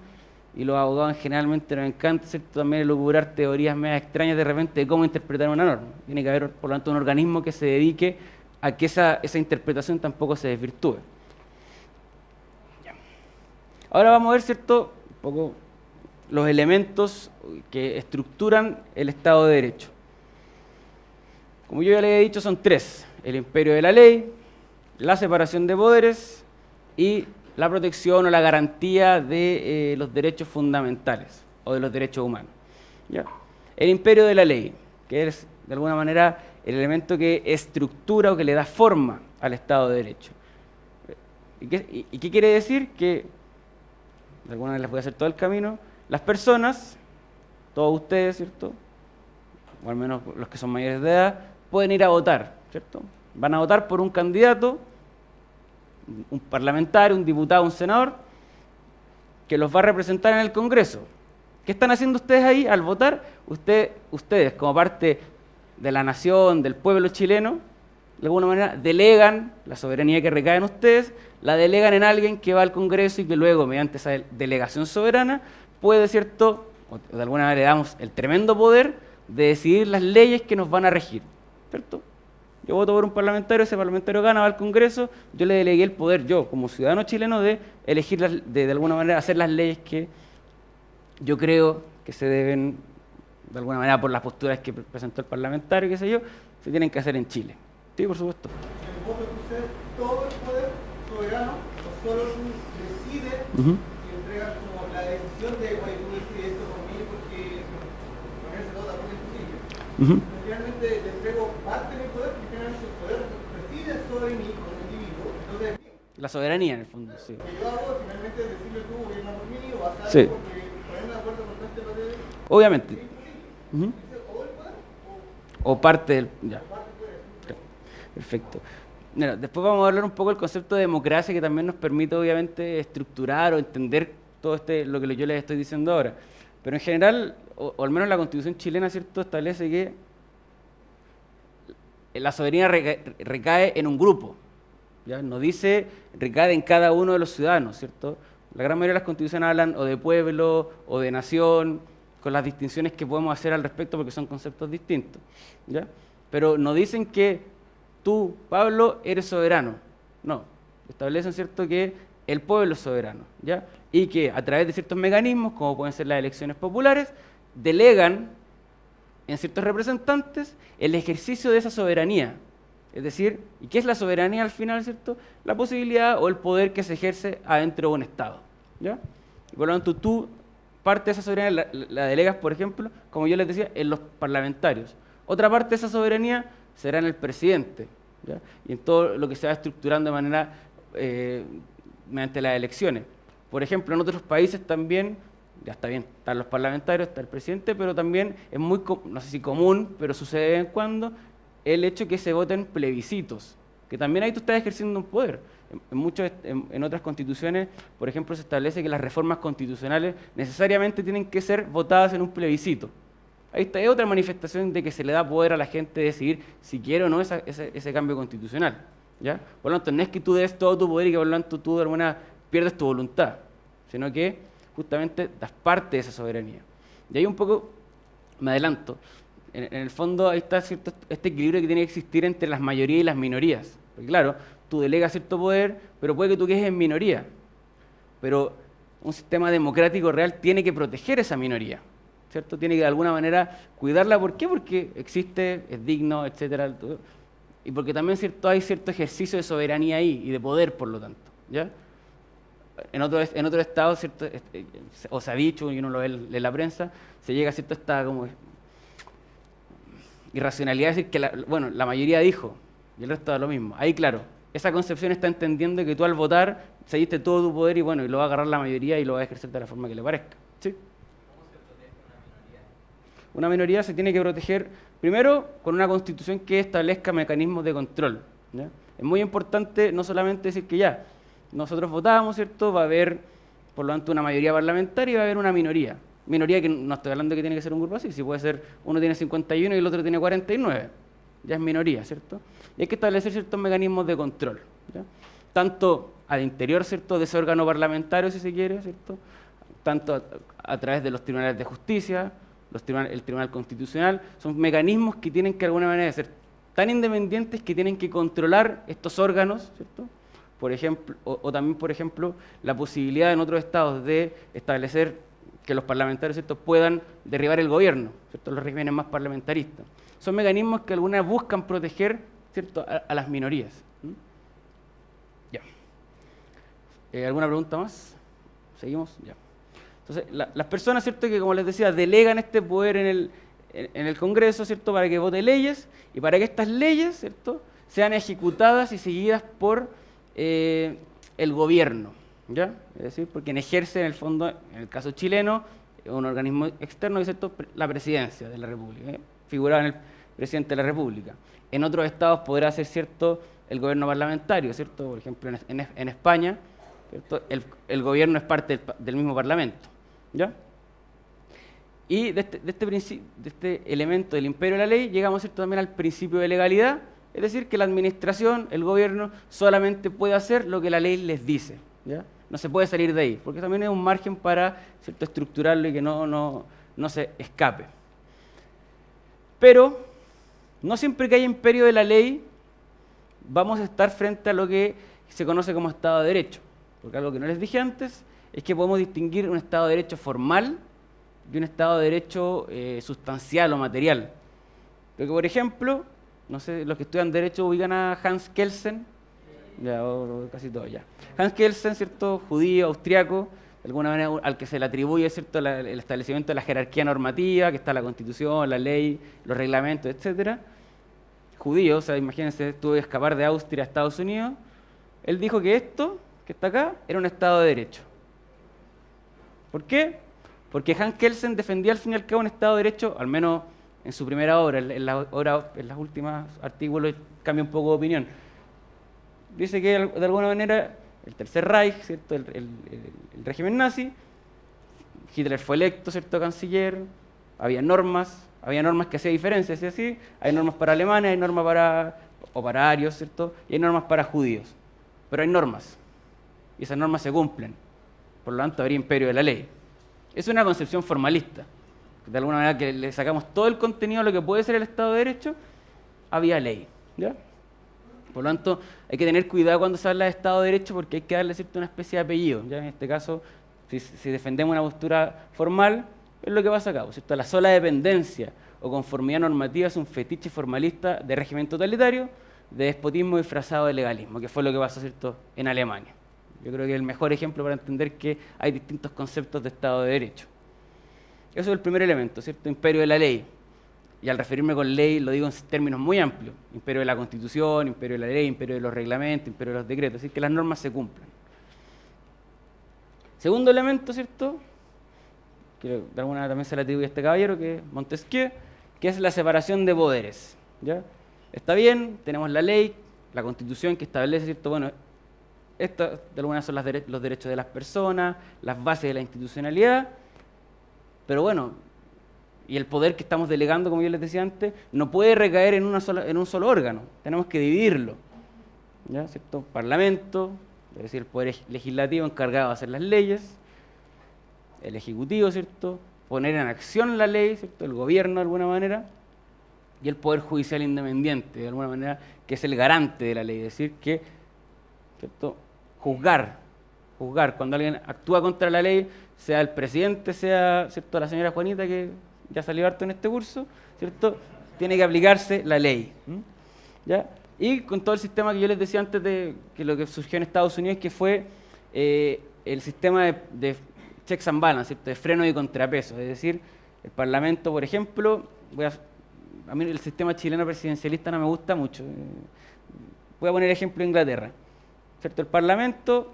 y los abogados generalmente nos encanta, ¿cierto?, también elucubrar teorías medio extrañas de repente de cómo interpretar una norma. Tiene que haber, por lo tanto, un organismo que se dedique a que esa interpretación tampoco se desvirtúe. Ahora vamos a ver, ¿cierto?, un poco los elementos que estructuran el Estado de Derecho. Como yo ya les he dicho, son tres: el imperio de la ley, la separación de poderes y la protección o la garantía de los derechos fundamentales o de los derechos humanos. ¿Ya? El imperio de la ley, que es de alguna manera el elemento que estructura o que le da forma al Estado de Derecho. ¿Y qué quiere decir? Que, de alguna manera les voy a hacer todo el camino, las personas, todos ustedes, ¿cierto?, o al menos los que son mayores de edad, pueden ir a votar, ¿cierto? Van a votar por un candidato, un parlamentario, un diputado, un senador, que los va a representar en el Congreso. ¿Qué están haciendo ustedes ahí al votar? Ustedes, como parte de la nación, del pueblo chileno, de alguna manera delegan la soberanía que recae en ustedes, la delegan en alguien que va al Congreso y que luego, mediante esa delegación soberana, puede, ¿cierto?, o de alguna manera le damos el tremendo poder de decidir las leyes que nos van a regir, ¿cierto? Yo voto por un parlamentario, ese parlamentario gana, va al Congreso, yo le delegué el poder, yo como ciudadano chileno, de elegir, de alguna manera, hacer las leyes que yo creo que se deben, de alguna manera, por las posturas que presentó el parlamentario, qué sé yo, se tienen que hacer en Chile. Sí, por supuesto. ¿El voto de usted todo el poder soberano o solo tú decides y entregas como la decisión de, oye, tú decides esto por mí porque ponerse todo tampoco es posible? Realmente le entrego parte de mi poder porque finalmente el poder reside sobre mí como individuo, entonces es mío. La soberanía, en el fondo, sí. Lo que yo hago finalmente es decirle tú gobierna por mí o vas a Sí. algo porque ponerme de acuerdo con este lo de... Obviamente. ¿Es imposible? ¿Es todo el poder O parte del... Ya. o parte del poder? Claro. Perfecto. Bueno, después vamos a hablar un poco del concepto de democracia, que también nos permite, obviamente, estructurar o entender todo lo que yo les estoy diciendo ahora. Pero en general, o al menos la Constitución chilena, ¿cierto?, establece que la soberanía recae en un grupo. ¿Ya? No dice recae en cada uno de los ciudadanos, ¿cierto? La gran mayoría de las constituciones hablan o de pueblo o de nación, con las distinciones que podemos hacer al respecto porque son conceptos distintos. ¿Ya? Pero no dicen que tú, Pablo, eres soberano. No, establecen, ¿cierto?, que el pueblo es soberano, ¿ya? Y que a través de ciertos mecanismos, como pueden ser las elecciones populares, delegan en ciertos representantes el ejercicio de esa soberanía. Es decir, ¿y qué es la soberanía al final, cierto? La posibilidad o el poder que se ejerce adentro de un Estado, ¿ya? Y por lo tanto, tú parte de esa soberanía la delegas, por ejemplo, como yo les decía, en los parlamentarios. Otra parte de esa soberanía será en el presidente, ¿ya? Y en todo lo que se va estructurando de manera mediante las elecciones. Por ejemplo, en otros países también, ya está bien, están los parlamentarios, está el presidente, pero también es muy, no sé si común, pero sucede de vez en cuando, el hecho que se voten plebiscitos, que también ahí tú estás ejerciendo un poder. En otras constituciones, por ejemplo, se establece que las reformas constitucionales necesariamente tienen que ser votadas en un plebiscito. Ahí está, es otra manifestación de que se le da poder a la gente de decidir si quiere o no ese cambio constitucional, ¿ya? Por lo tanto, no es que tú des todo tu poder y que por lo tanto tú de alguna pierdes tu voluntad, sino que justamente das parte de esa soberanía. Y ahí un poco, me adelanto, en el fondo ahí está cierto este equilibrio que tiene que existir entre las mayorías y las minorías. Porque claro, tú delegas cierto poder, pero puede que tú quedes en minoría. Pero un sistema democrático real tiene que proteger esa minoría, ¿cierto? Tiene que de alguna manera cuidarla. ¿Por qué? Porque existe, es digno, etcétera. Y porque también hay cierto ejercicio de soberanía ahí y de poder, por lo tanto, ¿ya? En otro estado, ¿cierto? O se ha dicho, y uno lo ve en la prensa, se llega a esta como irracionalidad de decir que la mayoría dijo y el resto da lo mismo. Ahí, claro, esa concepción está entendiendo que tú al votar cediste todo tu poder y y lo va a agarrar la mayoría y lo va a ejercer de la forma que le parezca. ¿Sí? ¿Cómo se protege una minoría? Una minoría se tiene que proteger primero con una constitución que establezca mecanismos de control, ¿ya? Es muy importante no solamente decir que ya, nosotros votamos, ¿cierto? Va a haber, por lo tanto, una mayoría parlamentaria y va a haber una minoría. Minoría que no estoy hablando que tiene que ser un grupo así, si puede ser, uno tiene 51 y el otro tiene 49, ya es minoría, ¿cierto? Y hay que establecer ciertos mecanismos de control, ¿ya? Tanto al interior, ¿cierto?, de ese órgano parlamentario, si se quiere, ¿cierto?, tanto a través de los tribunales de justicia, el Tribunal Constitucional, son mecanismos que tienen que de alguna manera ser tan independientes que tienen que controlar estos órganos, ¿cierto? Por ejemplo, o también, por ejemplo, la posibilidad en otros estados de establecer que los parlamentarios, ¿cierto?, puedan derribar el gobierno, ¿cierto?, los regímenes más parlamentaristas. Son mecanismos que algunas buscan proteger, ¿cierto?, a las minorías. Ya. ¿Alguna pregunta más? ¿Seguimos? Ya. Entonces, las personas, ¿cierto?, que como les decía, delegan este poder en el Congreso, ¿cierto?, para que vote leyes y para que estas leyes, ¿cierto?, sean ejecutadas y seguidas por el gobierno, ¿ya? Es decir, por quien ejerce en el fondo, en el caso chileno, un organismo externo, ¿cierto?, la presidencia de la República, figuraba en el presidente de la República. En otros estados podrá ser, ¿cierto?, el gobierno parlamentario, ¿cierto? Por ejemplo, en España, ¿cierto?, el gobierno es parte del mismo parlamento, ¿ya? Y de este elemento del imperio de la ley llegamos, ¿cierto?, también al principio de legalidad, es decir, que la administración, el gobierno, solamente puede hacer lo que la ley les dice, ¿ya? No se puede salir de ahí, porque también es un margen para, ¿cierto?, estructurarlo y que no se escape. Pero no siempre que haya imperio de la ley vamos a estar frente a lo que se conoce como Estado de Derecho, porque algo que no les dije antes es que podemos distinguir un Estado de Derecho formal de un Estado de Derecho sustancial o material. Porque, por ejemplo, no sé, los que estudian Derecho ubican a Hans Kelsen, ya, o casi todos ya. Hans Kelsen, ¿cierto?, judío, austriaco, de alguna manera al que se le atribuye, ¿cierto?, el establecimiento de la jerarquía normativa, que está la Constitución, la ley, los reglamentos, etcétera. Judío, o sea, imagínense, tuvo que escapar de Austria a Estados Unidos. Él dijo que esto, que está acá, era un Estado de Derecho. ¿Por qué? Porque Hans Kelsen defendía al fin y al cabo un Estado de Derecho, al menos en su primera obra, en las últimas artículos cambia un poco de opinión. Dice que de alguna manera el Tercer Reich, ¿cierto?, el régimen nazi, Hitler fue electo, ¿cierto?, canciller, había normas que hacían diferencias, así, hay normas para alemanes, hay normas para arios, ¿cierto?, y hay normas para judíos, pero hay normas, y esas normas se cumplen, por lo tanto habría imperio de la ley. Es una concepción formalista, de alguna manera que le sacamos todo el contenido a lo que puede ser el Estado de Derecho, había ley, ¿ya? Por lo tanto, hay que tener cuidado cuando se habla de Estado de Derecho porque hay que darle, ¿cierto?, una especie de apellido, ¿ya? En este caso, si defendemos una postura formal, es lo que pasa acá, ¿cierto? La sola dependencia o conformidad normativa es un fetiche formalista de régimen totalitario, de despotismo disfrazado de legalismo, que fue lo que pasó, ¿cierto?, en Alemania. Yo creo que es el mejor ejemplo para entender que hay distintos conceptos de Estado de Derecho. Eso es el primer elemento, ¿cierto? Imperio de la ley. Y al referirme con ley lo digo en términos muy amplios. Imperio de la Constitución, imperio de la ley, imperio de los reglamentos, imperio de los decretos. Es decir, que las normas se cumplan. Segundo elemento, ¿cierto?, que de alguna manera también se le atribuye a este caballero, que es Montesquieu, que es la separación de poderes, ¿ya? Está bien, tenemos la ley, la Constitución que establece, ¿cierto?, bueno, Estas, de alguna manera, son los derechos de las personas, las bases de la institucionalidad, pero bueno, y el poder que estamos delegando, como yo les decía antes, no puede recaer en un solo órgano, tenemos que dividirlo, ¿ya? ¿Cierto? Parlamento, es decir, el poder legislativo encargado de hacer las leyes, el ejecutivo, ¿cierto? Poner en acción la ley, ¿cierto? El gobierno de alguna manera, y el poder judicial independiente, de alguna manera, que es el garante de la ley, es decir, que, ¿cierto? Juzgar, cuando alguien actúa contra la ley, sea el presidente, sea, ¿cierto?, la señora Juanita, que ya salió harto en este curso, ¿cierto?, tiene que aplicarse la ley, ¿ya? Y con todo el sistema que yo les decía antes de que lo que surgió en Estados Unidos, que fue el sistema de checks and balance, ¿cierto?, de freno y contrapeso, es decir, el Parlamento, por ejemplo, a mí el sistema chileno presidencialista no me gusta mucho. Voy a poner el ejemplo de Inglaterra, ¿cierto? El Parlamento,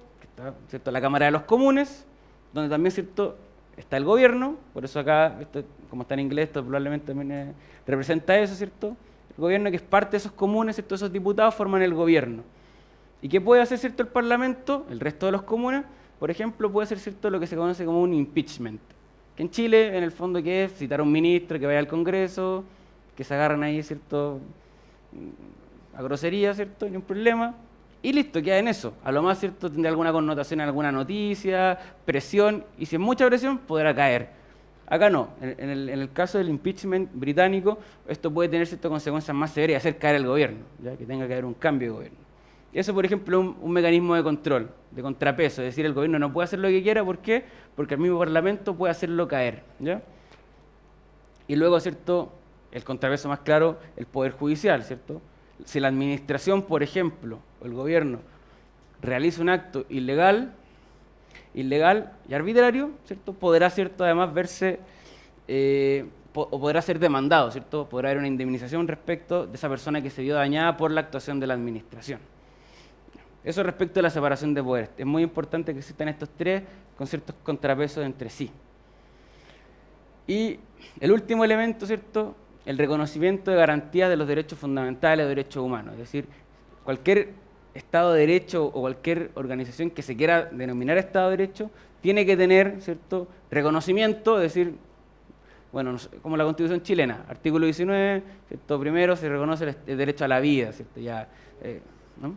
¿cierto?, la Cámara de los Comunes, donde también, ¿cierto?, está el gobierno, por eso acá, como está en inglés, esto probablemente también representa eso, ¿cierto? El gobierno, que es parte de esos comunes, ¿cierto? Esos diputados forman el gobierno. ¿Y qué puede hacer, ¿cierto?, el Parlamento? El resto de los comunes, por ejemplo, puede hacer, ¿cierto?, lo que se conoce como un impeachment, que en Chile, en el fondo, que es citar a un ministro que vaya al Congreso, que se agarran ahí, ¿cierto?, a grosería, ¿cierto?, ni un problema, y listo, queda en eso. A lo más, ¿cierto?, tendrá alguna connotación en alguna noticia, presión, y si es mucha presión, podrá caer. Acá no, en el caso del impeachment británico, esto puede tener ciertas consecuencias más severas y hacer caer el gobierno, ¿ya?, que tenga que haber un cambio de gobierno. Eso, por ejemplo, es un mecanismo de control, de contrapeso, es decir, el gobierno no puede hacer lo que quiera, ¿por qué? Porque el mismo Parlamento puede hacerlo caer, ¿ya? Y luego, ¿cierto?, el contrapeso más claro, el Poder Judicial, ¿cierto? Si la administración, por ejemplo, o el gobierno, realiza un acto ilegal y arbitrario, ¿cierto?, podrá, ¿cierto?, además verse, o podrá ser demandado, ¿cierto?, podrá haber una indemnización respecto de esa persona que se vio dañada por la actuación de la administración. Eso respecto a la separación de poderes. Es muy importante que existan estos tres con ciertos contrapesos entre sí. Y el último elemento, ¿cierto?, el reconocimiento de garantías de los derechos fundamentales o derechos humanos. Es decir, cualquier Estado de Derecho o cualquier organización que se quiera denominar Estado de Derecho tiene que tener, ¿cierto?, reconocimiento, es decir, bueno, como la Constitución chilena, artículo 19, ¿cierto?, primero se reconoce el derecho a la vida, ¿cierto?, ya, ¿no?,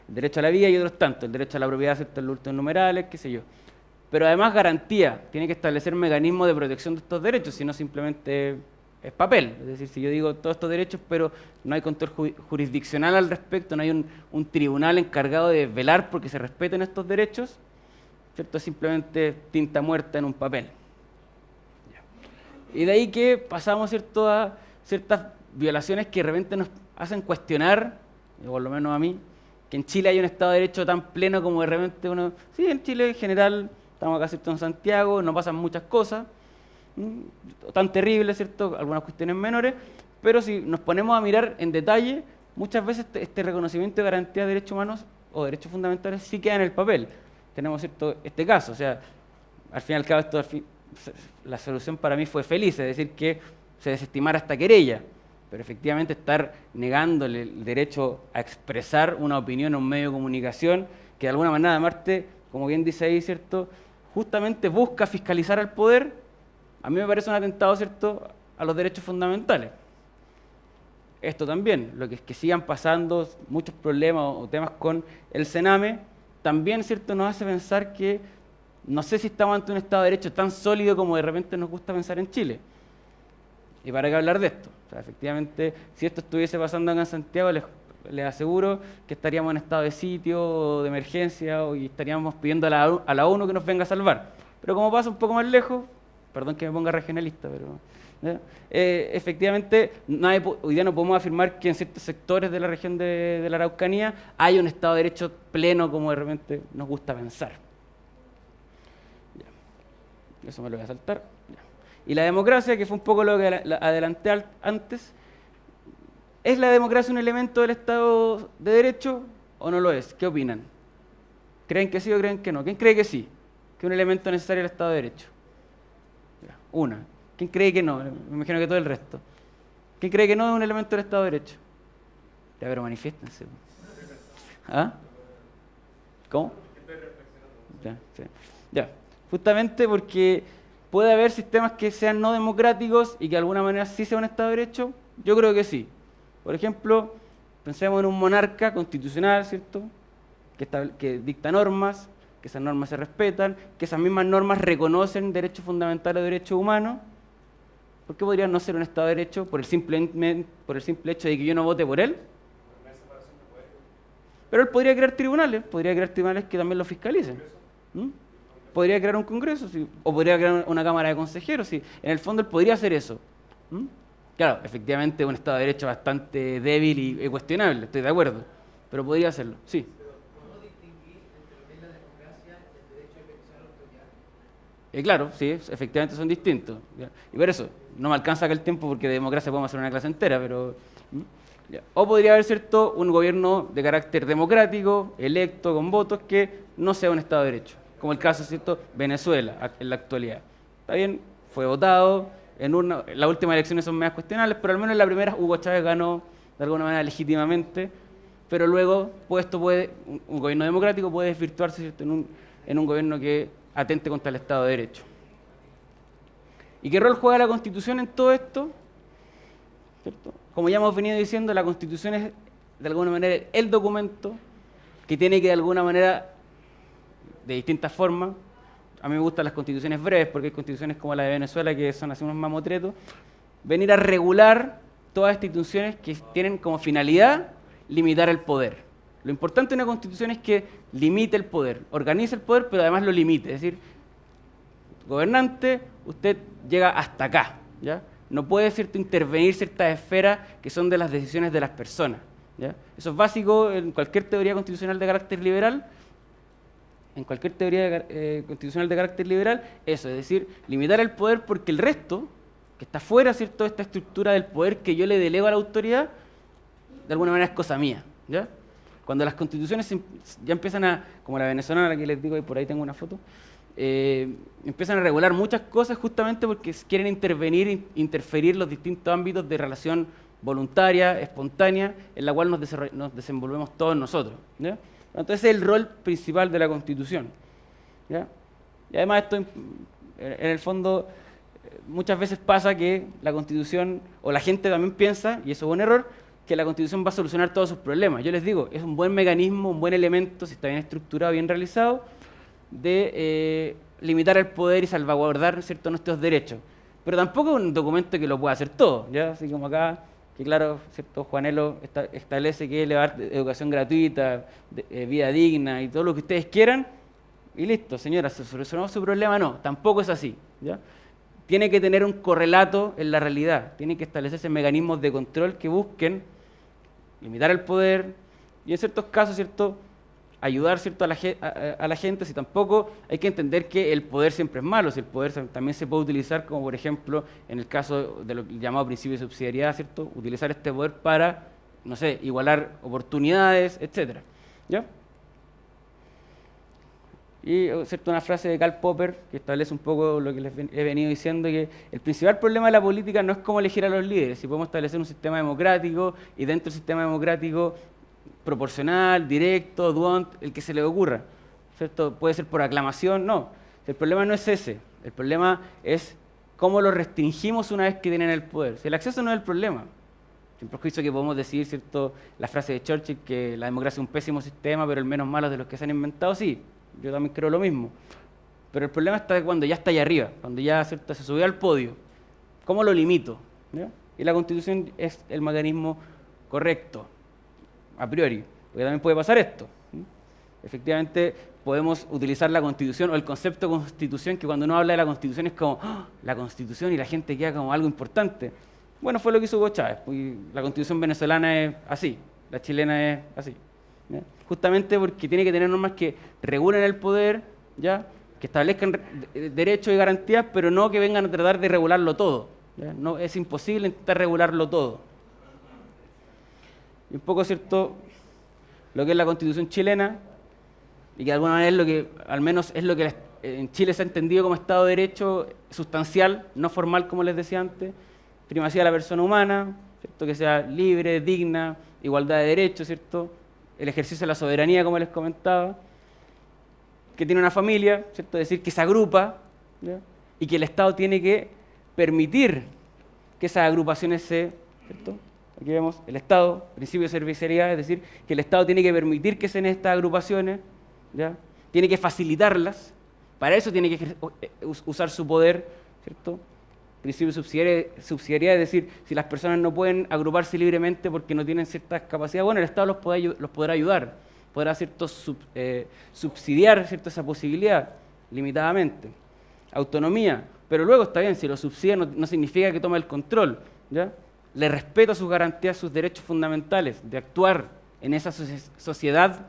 el derecho a la vida y otros tantos, el derecho a la propiedad, ¿cierto?, en los últimos numerales, qué sé yo. Pero además garantía, tiene que establecer mecanismos de protección de estos derechos, si no simplemente es papel. Es decir, si yo digo todos estos derechos, pero no hay control jurisdiccional al respecto, no hay un tribunal encargado de velar porque se respeten estos derechos, ¿cierto?, es simplemente tinta muerta en un papel. Y de ahí que pasamos, ¿cierto?, a ciertas violaciones que de repente nos hacen cuestionar, o por lo menos a mí, que en Chile hay un Estado de Derecho tan pleno como de repente uno... Sí, en Chile en general, estamos acá, ¿cierto?, en Santiago, no pasan muchas cosas, tan terribles, ¿cierto?, algunas cuestiones menores, pero si nos ponemos a mirar en detalle, muchas veces este reconocimiento de garantía de derechos humanos o derechos fundamentales sí queda en el papel. Tenemos, ¿cierto?, este caso, o sea, al fin y al cabo la solución para mí fue feliz, es decir, que se desestimara esta querella, pero efectivamente estar negándole el derecho a expresar una opinión a un medio de comunicación que de alguna manera, Marte, como bien dice ahí, ¿cierto?, justamente busca fiscalizar al poder, a mí me parece un atentado, ¿cierto?, a los derechos fundamentales. Esto también, lo que es que sigan pasando muchos problemas o temas con el Sename, también, ¿cierto?, nos hace pensar que no sé si estamos ante un Estado de Derecho tan sólido como de repente nos gusta pensar en Chile. ¿Y para qué hablar de esto? O sea, efectivamente, si esto estuviese pasando acá en Santiago, les aseguro que estaríamos en estado de sitio o de emergencia y estaríamos pidiendo a la ONU que nos venga a salvar. Pero como pasa un poco más lejos, perdón que me ponga regionalista, pero efectivamente hoy día no podemos afirmar que en ciertos sectores de la región de la Araucanía hay un Estado de Derecho pleno como de repente nos gusta pensar. Ya. Eso me lo voy a saltar. Ya. Y la democracia, que fue un poco lo que adelanté antes, ¿es la democracia un elemento del Estado de Derecho o no lo es? ¿Qué opinan? ¿Creen que sí o creen que no? ¿Quién cree que sí? ¿Que es un elemento necesario del Estado de Derecho? Ya, una. ¿Quién cree que no? Me imagino que todo el resto. ¿Quién cree que no es un elemento del Estado de Derecho? Ya, pero manifiéstense. ¿Ah? ¿Cómo? Ya, sí. Ya. Justamente porque puede haber sistemas que sean no democráticos y que de alguna manera sí sea un Estado de Derecho. Yo creo que sí. Por ejemplo, pensemos en un monarca constitucional, ¿cierto? Que dicta normas, que esas normas se respetan, que esas mismas normas reconocen derechos fundamentales o derechos humanos. ¿Por qué podría no ser un Estado de Derecho por el simple hecho de que yo no vote por él? Pero él podría crear tribunales que también lo fiscalicen. ¿Mm? Podría crear un Congreso, sí, o podría crear una Cámara de Consejeros, sí. En el fondo él podría hacer eso. ¿Mm? Claro, efectivamente un Estado de Derecho bastante débil y cuestionable, estoy de acuerdo, pero podría hacerlo, sí. ¿Cómo distinguir entre lo que es la democracia y el derecho de ejecución de la autoridad? Claro, sí, efectivamente son distintos. ¿Ya? Y por eso, no me alcanza acá el tiempo porque de democracia podemos hacer una clase entera, pero... ¿ya? O podría haber, ¿cierto?, un gobierno de carácter democrático, electo, con votos, que no sea un Estado de Derecho, como el caso, ¿cierto?, Venezuela, en la actualidad. Está bien, fue votado, las últimas elecciones son medias cuestionables, pero al menos en la primera Hugo Chávez ganó de alguna manera legítimamente, pero luego un gobierno democrático puede desvirtuarse, ¿cierto?, en un gobierno que atente contra el Estado de Derecho. ¿Y qué rol juega la Constitución en todo esto? ¿Cierto? Como ya hemos venido diciendo, la Constitución es de alguna manera el documento que tiene que de alguna manera, de distintas formas, a mí me gustan las constituciones breves porque hay constituciones como la de Venezuela que son así unos mamotretos, venir a regular todas estas instituciones que tienen como finalidad limitar el poder. Lo importante de una constitución es que limite el poder, organice el poder, pero además lo limite. Es decir, gobernante, usted llega hasta acá, ¿ya? No puede, ¿cierto?, intervenir ciertas esferas que son de las decisiones de las personas, ¿ya? Eso es básico en cualquier teoría constitucional de carácter liberal. En cualquier teoría constitucional de carácter liberal, eso, es decir, limitar el poder porque el resto, que está fuera, ¿cierto?, de esta estructura del poder que yo le delego a la autoridad, de alguna manera es cosa mía, ¿ya? Cuando las constituciones ya empiezan a, como la venezolana que les digo, y por ahí tengo una foto, empiezan a regular muchas cosas justamente porque quieren interferir los distintos ámbitos de relación voluntaria, espontánea, en la cual nos desenvolvemos todos nosotros, ¿ya? Entonces ese es el rol principal de la Constitución, ¿ya? Y además esto, en el fondo, muchas veces pasa que la Constitución, o la gente también piensa, y eso es un error, que la Constitución va a solucionar todos sus problemas. Yo les digo, es un buen mecanismo, un buen elemento, si está bien estructurado, bien realizado, de limitar el poder y salvaguardar, ¿cierto?, nuestros derechos. Pero tampoco es un documento que lo pueda hacer todo, ¿ya? Así como acá, que claro, ¿cierto?, Juanelo establece que le va a dar educación gratuita, vida digna y todo lo que ustedes quieran, y listo, señora, ¿se solucionó su problema? No, tampoco es así, ¿ya? Tiene que tener un correlato en la realidad, tiene que establecerse mecanismos de control que busquen limitar el poder y en ciertos casos, ¿cierto?, ayudar, ¿cierto?, a la gente, si tampoco hay que entender que el poder siempre es malo, si el poder también se puede utilizar, como por ejemplo en el caso de lo llamado principio de subsidiariedad, ¿cierto?, utilizar este poder para, no sé, igualar oportunidades, etcétera, ¿ya? Y, ¿cierto?, una frase de Karl Popper que establece un poco lo que les he venido diciendo, que el principal problema de la política no es cómo elegir a los líderes, si podemos establecer un sistema democrático y dentro del sistema democrático proporcional, directo, duont, el que se le ocurra, ¿cierto? Puede ser por aclamación, no. El problema no es ese, el problema es cómo lo restringimos una vez que tienen el poder. Si el acceso no es el problema, sin prejuicio que podemos decir, ¿cierto?, la frase de Churchill que la democracia es un pésimo sistema, pero el menos malo de los que se han inventado, sí, yo también creo lo mismo. Pero el problema está cuando ya está allá arriba, cuando ya, ¿cierto?, se subió al podio. ¿Cómo lo limito? ¿Ya? Y la Constitución es el mecanismo correcto, a priori, porque también puede pasar esto. Efectivamente, podemos utilizar la Constitución o el concepto de Constitución, que cuando uno habla de la Constitución es como ¡oh!, la Constitución, y la gente queda como algo importante. Bueno, fue lo que hizo Hugo Chávez, y la Constitución venezolana es así, la chilena es así, ¿ya? Justamente porque tiene que tener normas que regulen el poder, ¿ya?, que establezcan derechos y garantías, pero no que vengan a tratar de regularlo todo, ¿ya? No, es imposible intentar regularlo todo. Y un poco, ¿cierto?, lo que es la Constitución chilena, y que de alguna manera es lo que, al menos es lo que en Chile se ha entendido como Estado de Derecho sustancial, no formal, como les decía antes, primacía de la persona humana, ¿cierto?, que sea libre, digna, igualdad de derechos, ¿cierto?, el ejercicio de la soberanía, como les comentaba, que tiene una familia, ¿cierto? Es decir, que se agrupa, ¿ya? Y que el Estado tiene que permitir que esas agrupaciones ¿cierto? Aquí vemos el Estado, principio de servicialidad, es decir, que el Estado tiene que permitir que se den estas agrupaciones, ¿ya? Tiene que facilitarlas, para eso tiene que usar su poder, ¿cierto? Principio de subsidiariedad, es decir, si las personas no pueden agruparse libremente porque no tienen ciertas capacidades, bueno, el Estado los podrá ayudar, podrá ¿cierto? Subsidiar ¿cierto? Esa posibilidad limitadamente. Autonomía, pero luego está bien, si lo subsidia no significa que tome el control, ¿ya? Le respeta sus garantías, sus derechos fundamentales de actuar en esa sociedad.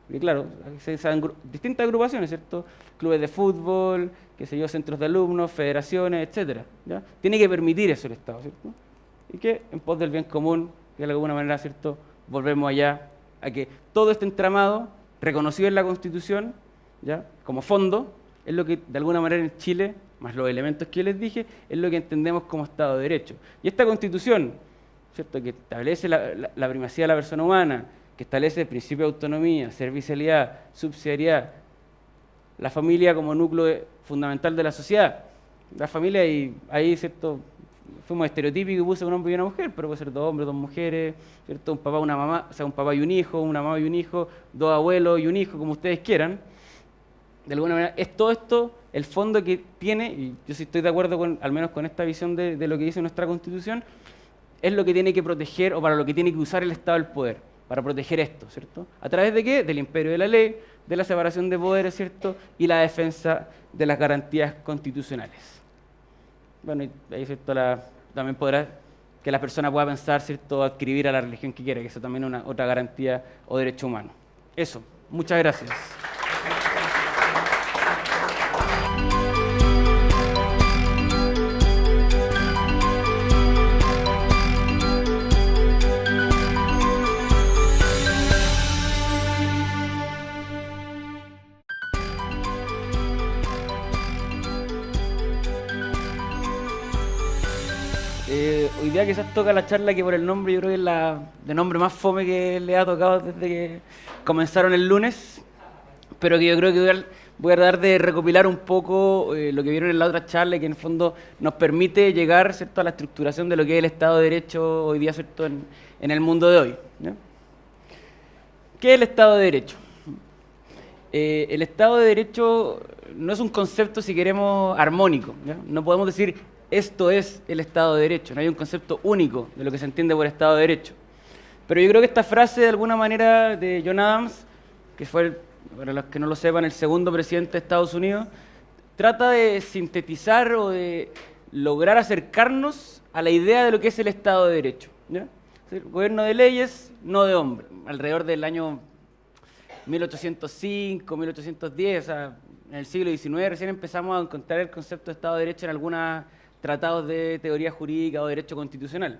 Y claro, se dan distintas agrupaciones, ¿cierto? Clubes de fútbol, qué sé yo, centros de alumnos, federaciones, etcétera, ¿ya? Tiene que permitir eso el Estado, ¿cierto? Y que en pos del bien común, que de alguna manera, ¿cierto? Volvemos allá a que todo este entramado, reconocido en la Constitución, ¿ya? Como fondo, es lo que de alguna manera en Chile, más los elementos que les dije, es lo que entendemos como Estado de Derecho. Y esta Constitución, ¿cierto? Que establece la primacía de la persona humana, que establece el principio de autonomía, servicialidad, subsidiariedad, la familia como núcleo fundamental de la sociedad. La familia, y ahí, ¿cierto? Fuimos estereotípicos y puse un hombre y una mujer, pero puede ser dos hombres, dos mujeres, ¿cierto? Un papá, una mamá, o sea, un papá y un hijo, una mamá y un hijo, dos abuelos y un hijo, como ustedes quieran. De alguna manera, es todo esto el fondo que tiene, y yo sí estoy de acuerdo con, al menos con esta visión de lo que dice nuestra Constitución, es lo que tiene que proteger o para lo que tiene que usar el Estado del poder, para proteger esto, ¿cierto? ¿A través de qué? Del imperio de la ley, de la separación de poderes, ¿cierto? Y la defensa de las garantías constitucionales. Bueno, y ahí, ¿cierto? También podrá que la persona pueda pensar, ¿cierto? Adscribir a la religión que quiera, que eso también es otra garantía o derecho humano. Eso, muchas gracias. Hoy día quizás toca la charla que por el nombre yo creo que es la de nombre más fome que le ha tocado desde que comenzaron el lunes, pero que yo creo que voy a tratar de recopilar un poco lo que vieron en la otra charla y que en el fondo nos permite llegar, ¿cierto? A la estructuración de lo que es el Estado de Derecho hoy día, ¿cierto? En el mundo de hoy, ¿ya? ¿Qué es el Estado de Derecho? El Estado de Derecho no es un concepto, si queremos, armónico, ¿ya? No podemos decir esto es el Estado de Derecho, no hay un concepto único de lo que se entiende por Estado de Derecho. Pero yo creo que esta frase, de alguna manera, de John Adams, que fue, para los que no lo sepan, el segundo presidente de Estados Unidos, trata de sintetizar o de lograr acercarnos a la idea de lo que es el Estado de Derecho, ¿ya? Es decir, gobierno de leyes, no de hombres. Alrededor del año 1805, 1810, o sea, en el siglo XIX recién empezamos a encontrar el concepto de Estado de Derecho en algunos tratados de teoría jurídica o derecho constitucional.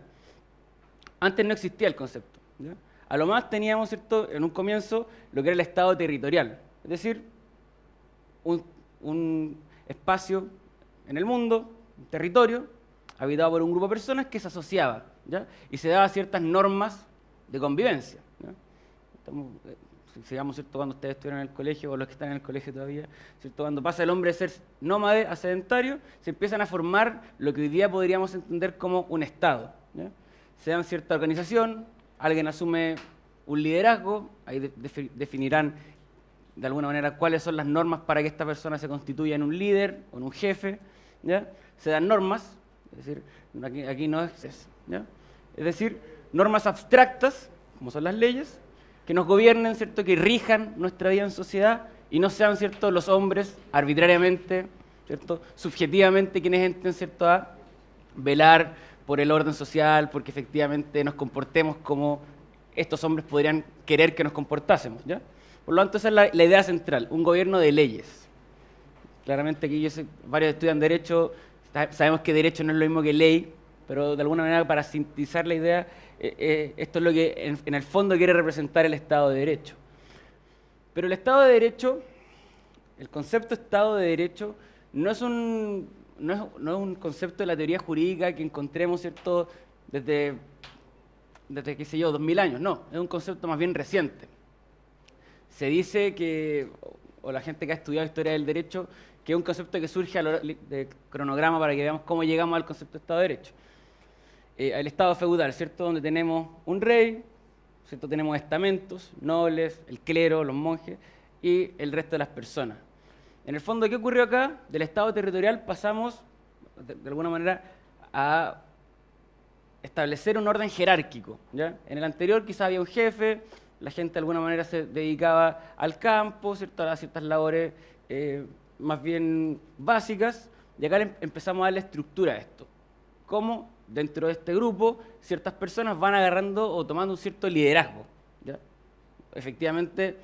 Antes no existía el concepto, ¿ya? A lo más teníamos, ¿cierto?, en un comienzo lo que era el Estado territorial, es decir, un espacio en el mundo, un territorio, habitado por un grupo de personas que se asociaba, ¿ya? Y se daba ciertas normas de convivencia, ¿ya? Sigamos, ¿cierto?, cuando ustedes estuvieron en el colegio, o los que están en el colegio todavía, ¿cierto?, cuando pasa el hombre de ser nómade a sedentario, se empiezan a formar lo que hoy día podríamos entender como un Estado, ¿ya? Se dan cierta organización, alguien asume un liderazgo, ahí definirán de alguna manera cuáles son las normas para que esta persona se constituya en un líder o en un jefe, ¿ya? Se dan normas, es decir, aquí no es eso, ¿ya? Es decir, normas abstractas, como son las leyes, que nos gobiernen, ¿cierto?, que rijan nuestra vida en sociedad y no sean, ¿cierto?, los hombres arbitrariamente, ¿cierto?, subjetivamente quienes entren, ¿cierto?, a velar por el orden social, porque efectivamente nos comportemos como estos hombres podrían querer que nos comportásemos, ¿ya? Por lo tanto, esa es la idea central, un gobierno de leyes. Claramente aquí varios estudian Derecho, sabemos que Derecho no es lo mismo que ley, pero de alguna manera para sintetizar la idea, esto es lo que en el fondo quiere representar el Estado de Derecho. Pero el Estado de Derecho, el concepto Estado de Derecho, no es un concepto de la teoría jurídica que encontremos, ¿cierto?, desde qué sé yo, 2000 años, no, es un concepto más bien reciente. Se dice que, o la gente que ha estudiado historia del derecho, que es un concepto que surge de cronograma para que veamos cómo llegamos al concepto de Estado de Derecho. El Estado feudal, ¿cierto? Donde tenemos un rey, ¿cierto? Tenemos estamentos, nobles, el clero, los monjes y el resto de las personas. En el fondo, ¿qué ocurrió acá? Del Estado territorial pasamos, de alguna manera, a establecer un orden jerárquico, ¿ya? En el anterior quizás había un jefe, la gente de alguna manera se dedicaba al campo, ¿cierto? A ciertas labores más bien básicas, y acá empezamos a darle estructura a esto. ¿Cómo? Dentro de este grupo, ciertas personas van agarrando o tomando un cierto liderazgo, ¿ya? Efectivamente,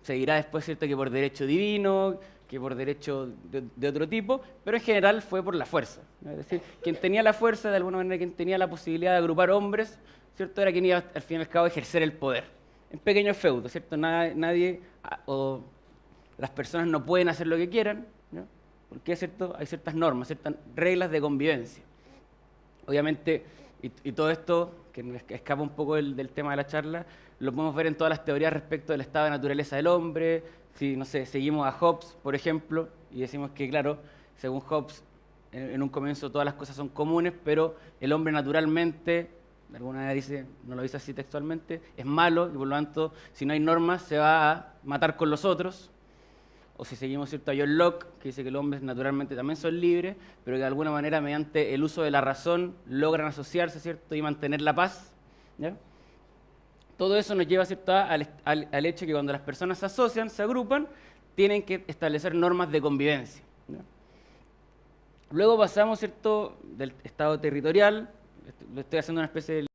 seguirá después, ¿cierto?, que por derecho divino, que por derecho de otro tipo, pero en general fue por la fuerza, ¿no? Es decir, quien tenía la fuerza, de alguna manera, quien tenía la posibilidad de agrupar hombres, ¿cierto?, era quien iba al fin y al cabo a ejercer el poder. En pequeños feudos, ¿cierto? Nadie o las personas no pueden hacer lo que quieran, ¿no? Porque, ¿cierto?, hay ciertas normas, ciertas reglas de convivencia. Obviamente, y todo esto, que escapa un poco del tema de la charla, lo podemos ver en todas las teorías respecto del estado de naturaleza del hombre. Si, no sé, seguimos a Hobbes, por ejemplo, y decimos que, claro, según Hobbes, en un comienzo todas las cosas son comunes, pero el hombre naturalmente, de alguna manera dice, no lo dice así textualmente, es malo, y por lo tanto, si no hay normas, se va a matar con los otros. O si seguimos, ¿cierto?, a John Locke, que dice que los hombres naturalmente también son libres, pero que de alguna manera, mediante el uso de la razón, logran asociarse, ¿cierto?, y mantener la paz, ¿ya? Todo eso nos lleva, ¿cierto?, al hecho de que cuando las personas se asocian, se agrupan, tienen que establecer normas de convivencia, ¿ya? Luego pasamos, ¿cierto?, del Estado territorial, lo estoy haciendo una especie de